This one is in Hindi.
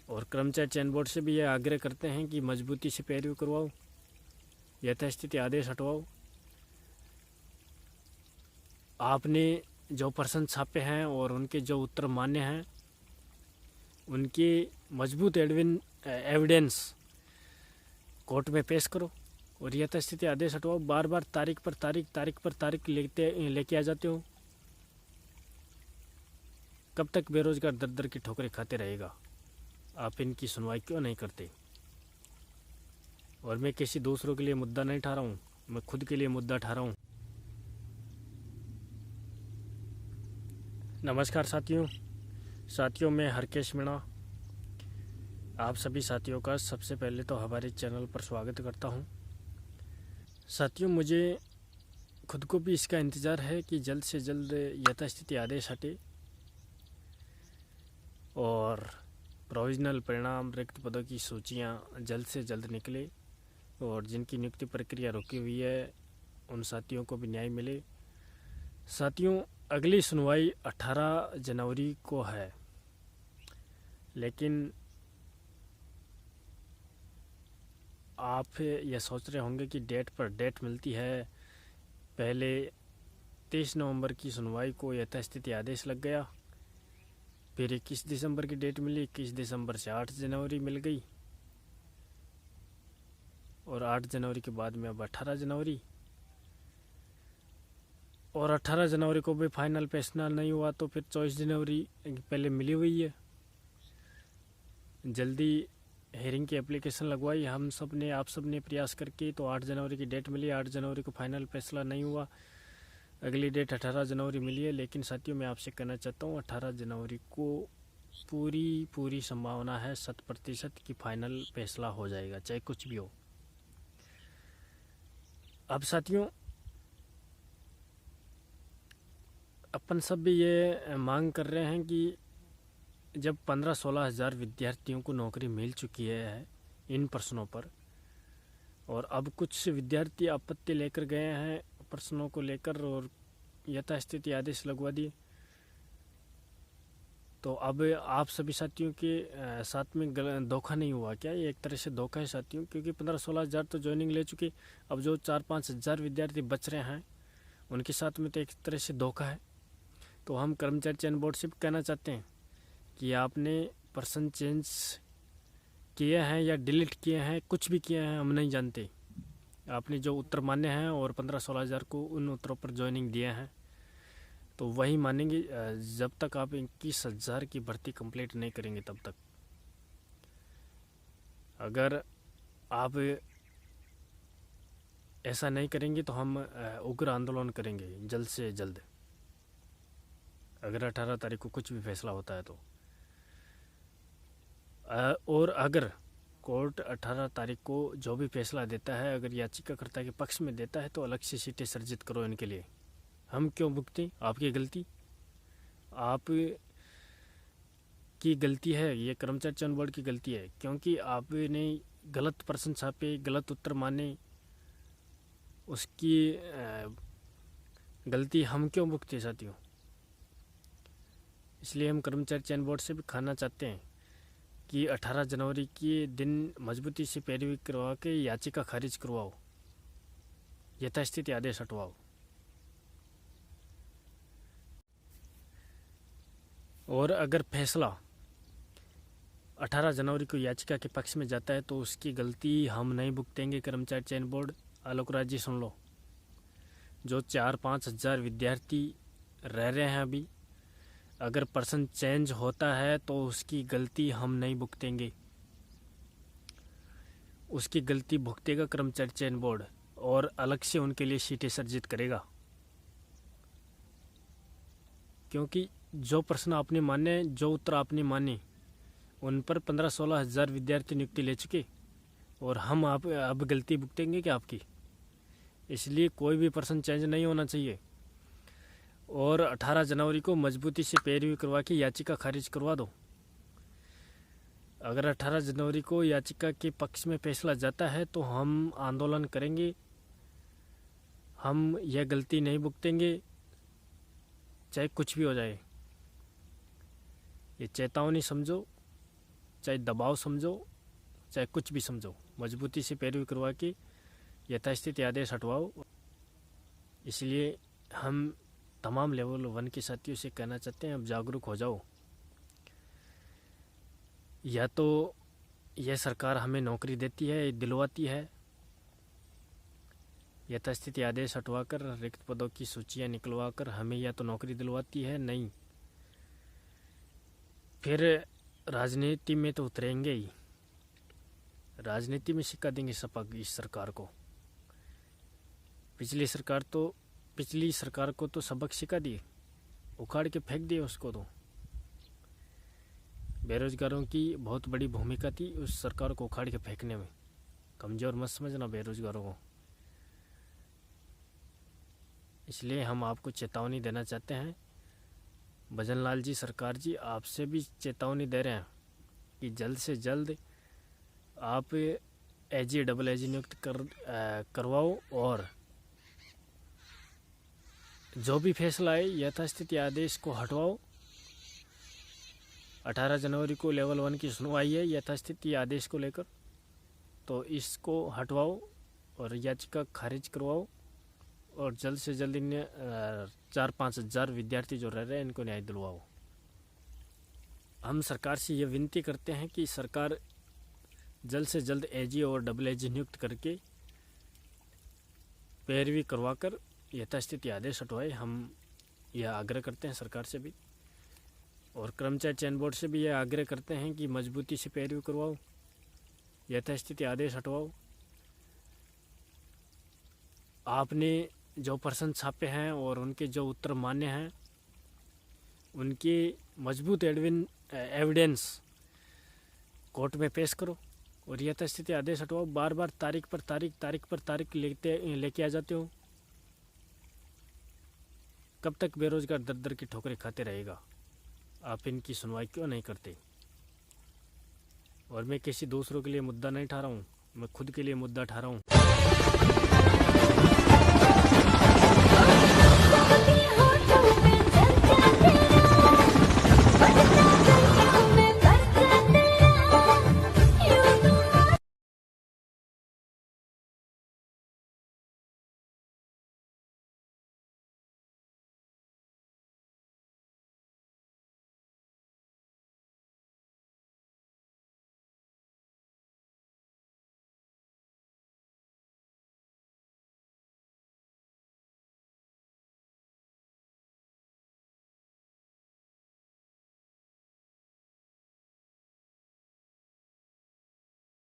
और कर्मचारी चयन बोर्ड से भी यह आग्रह करते हैं कि मजबूती से पैरवी करवाओ, यथास्थिति आदेश हटवाओ। आपने जो प्रश्न छापे हैं और उनके जो उत्तर मान्य हैं उनकी मजबूत एविडेंस कोर्ट में पेश करो और यथास्थिति आदेश हटवाओ। बार बार तारीख पर तारीख लेके आ जाते हो। कब तक बेरोजगार दर दर की ठोकरें खाते रहेगा? आप इनकी सुनवाई क्यों नहीं करते? और मैं किसी दूसरों के लिए मुद्दा नहीं ठा रहा हूँ, मैं खुद के लिए मुद्दा ठा रहा हूँ। नमस्कार साथियों, मैं हरकेश मीणा आप सभी साथियों का सबसे पहले तो हमारे चैनल पर स्वागत करता हूँ। साथियों, मुझे खुद को भी इसका इंतज़ार है कि जल्द से जल्द यथास्थिति आदेश हटे और प्रोविजनल परिणाम, रिक्त पदों की सूचियाँ जल्द से जल्द निकले और जिनकी नियुक्ति प्रक्रिया रुकी हुई है उन साथियों को भी न्याय मिले। साथियों, अगली सुनवाई 18 जनवरी को है, लेकिन आप ये सोच रहे होंगे कि डेट पर डेट मिलती है। पहले 30 नवंबर की सुनवाई को यथास्थिति आदेश लग गया, फिर 21 दिसंबर की डेट मिली, 21 दिसंबर से 8 जनवरी मिल गई और 8 जनवरी के बाद में अब 18 जनवरी। और 18 जनवरी को भी फाइनल फैसला नहीं हुआ तो फिर 24 जनवरी पहले मिली हुई है। जल्दी हेयरिंग की एप्लीकेशन लगवाई हम सब ने, आप सब ने प्रयास करके, तो 8 जनवरी की डेट मिली। 8 जनवरी को फाइनल फैसला नहीं हुआ, अगली डेट 18 जनवरी मिली है। लेकिन साथियों, मैं आपसे कहना चाहता हूँ 18 जनवरी को पूरी संभावना है 100% कि फाइनल फैसला हो जाएगा, चाहे कुछ भी हो। अब साथियों, अपन सब भी ये मांग कर रहे हैं कि जब 15-16 हज़ार विद्यार्थियों को नौकरी मिल चुकी है इन प्रश्नों पर, और अब कुछ विद्यार्थी आपत्ति लेकर गए हैं प्रश्नों को लेकर और यथास्थिति आदेश लगवा दिए, तो अब आप सभी साथियों के साथ में धोखा नहीं हुआ क्या? ये एक तरह से धोखा है साथियों, क्योंकि 15-16 हज़ार तो ज्वाइनिंग ले चुके। अब जो 4-5 हज़ार विद्यार्थी बच रहे हैं उनके साथ में तो एक तरह से धोखा है। तो हम कर्मचारी चयन बोर्ड से भी कहना चाहते हैं कि आपने पर्सन चेंज किए हैं या डिलीट किए हैं, कुछ भी किए हैं हम नहीं जानते। आपने जो उत्तर मान्य हैं और 15-16 हज़ार को उन उत्तरों पर ज्वाइनिंग दिए हैं तो वही मानेंगे जब तक आप 21 हज़ार की भर्ती कंप्लीट नहीं करेंगे तब तक। अगर आप ऐसा नहीं करेंगे तो हम उग्र आंदोलन करेंगे जल्द से जल्द, अगर 18 तारीख को कुछ भी फैसला होता है तो। और अगर कोर्ट 18 तारीख को जो भी फैसला देता है, अगर याचिकाकर्ता के पक्ष में देता है तो अलग से सीटें सर्जित करो इनके लिए। हम क्यों भुगतें आपकी गलती? आप की गलती है, ये कर्मचारी चयन बोर्ड की गलती है, क्योंकि आपने गलत प्रश्न छापे, गलत उत्तर माने, उसकी गलती हम क्यों भुगते साथियों? इसलिए हम कर्मचारी चयन बोर्ड से भी कहना चाहते हैं कि 18 जनवरी के दिन मजबूती से पैरवी करवा के याचिका खारिज करवाओ, यथास्थिति आदेश हटवाओ। और अगर फैसला 18 जनवरी को याचिका के पक्ष में जाता है तो उसकी गलती हम नहीं भुगतेंगे कर्मचारी चयन बोर्ड। आलोक राज जी सुन लो, जो 4-5 हज़ार विद्यार्थी रह रहे हैं अभी, अगर पर्सन चेंज होता है तो उसकी गलती हम नहीं भुगतेंगे, उसकी गलती भुगतेगा कर्मचारी चयन बोर्ड और अलग से उनके लिए सीटें सर्जित करेगा। क्योंकि जो प्रश्न आपने माने, जो उत्तर आपने माने, उन पर 15-16 हज़ार विद्यार्थी नियुक्ति ले चुके और हम आप अब गलती भुगतेंगे क्या आपकी? इसलिए कोई भी पर्सन चेंज नहीं होना चाहिए और 18 जनवरी को मजबूती से पैरवी करवा के याचिका खारिज करवा दो। अगर 18 जनवरी को याचिका के पक्ष में फैसला जाता है तो हम आंदोलन करेंगे, हम यह गलती नहीं भुगतेंगे, चाहे कुछ भी हो जाए। ये चेतावनी समझो चाहे दबाव समझो चाहे कुछ भी समझो, मजबूती से पैरवी करवा के यथास्थिति आदेश हटवाओ। इसलिए हम तमाम लेवल 1 के साथियों से कहना चाहते हैं, अब जागरूक हो जाओ। या तो यह सरकार हमें नौकरी देती है, दिलवाती है, यथास्थिति आदेश हटवाकर रिक्त पदों की सूचियां निकलवाकर हमें या तो नौकरी दिलवाती है, नहीं फिर राजनीति में तो उतरेंगे ही, राजनीति में सिक्का देंगे सपा इस सरकार को। पिछली सरकार को तो सबक सिखा दिए, उखाड़ के फेंक दिए उसको। तो बेरोजगारों की बहुत बड़ी भूमिका थी उस सरकार को उखाड़ के फेंकने में, कमजोर मत समझना बेरोजगारों को। इसलिए हम आपको चेतावनी देना चाहते हैं, भजन लाल जी, सरकार जी आपसे भी चेतावनी दे रहे हैं कि जल्द से जल्द आप एजी डबल एजी नियुक्त करवाओ और जो भी फैसला है यथास्थिति आदेश को हटवाओ। 18 जनवरी को लेवल 1 की सुनवाई है यथास्थिति आदेश को लेकर, तो इसको हटवाओ और याचिका खारिज करवाओ और जल्द से जल्द इन 4-5 हज़ार विद्यार्थी जो रह रहे हैं इनको न्याय दिलवाओ। हम सरकार से ये विनती करते हैं कि सरकार जल्द से जल्द एजी और डबल एजी नियुक्त करके पैरवी करवाकर यथास्थिति आदेश हटवाए। हम यह आग्रह करते हैं सरकार से भी और कर्मचारी चयन बोर्ड से भी यह आग्रह करते हैं कि मजबूती से पैरवी करवाओ, यथास्थिति आदेश हटवाओ। आपने जो प्रश्न छापे हैं और उनके जो उत्तर मान्य हैं उनकी मजबूत एविडेंस कोर्ट में पेश करो और यथास्थिति आदेश हटवाओ। बार बार तारीख पर तारीख लेके आ जाते हो। कब तक बेरोजगार दर दर की ठोकरें खाते रहेगा? आप इनकी सुनवाई क्यों नहीं करते? और मैं किसी दूसरों के लिए मुद्दा नहीं ठा रहा हूँ, मैं खुद के लिए मुद्दा ठा रहा हूँ।